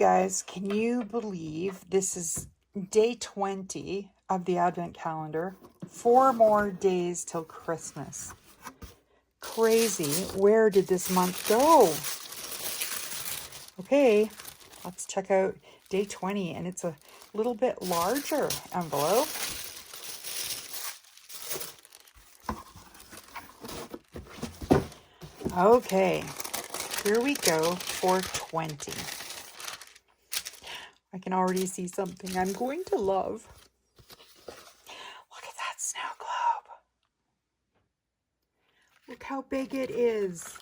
guys, can you believe this is day 20 of the Advent calendar? 4 more days till Christmas. Crazy. Where did this month go? Okay, let's check out day 20, and it's a little bit larger envelope. Okay, here we go for 20. I can already see something I'm going to love. Look at that snow globe. Look how big it is.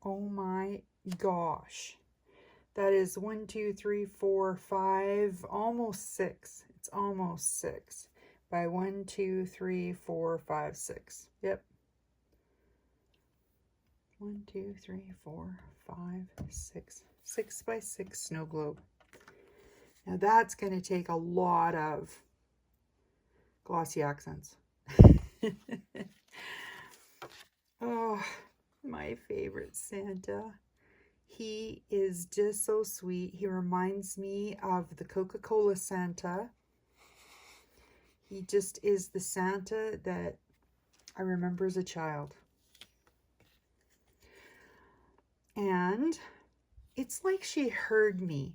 Oh my gosh. That is 1, 2, 3, 4, 5, almost 6. It's almost 6 by 1, 2, 3, 4, 5, 6. Yep. 1, 2, 3, 4, 5, 6. 6 by 6 snow globe. Now that's going to take a lot of glossy accents. Oh, my favorite Santa. He is just so sweet. He reminds me of the Coca-Cola Santa. He just is the Santa that I remember as a child. And it's like she heard me.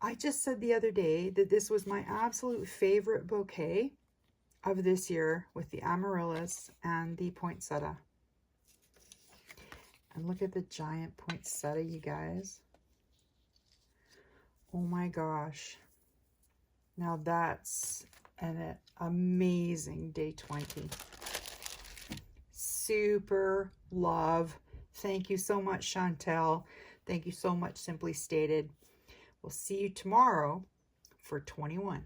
I just said the other day that this was my absolute favorite bouquet of this year with the amaryllis and the poinsettia. And look at the giant poinsettia, you guys. Oh my gosh. Now that's an amazing day 20. Super love. Thank you so much, Chantel. Thank you so much, Simply Stated. We'll see you tomorrow for 21.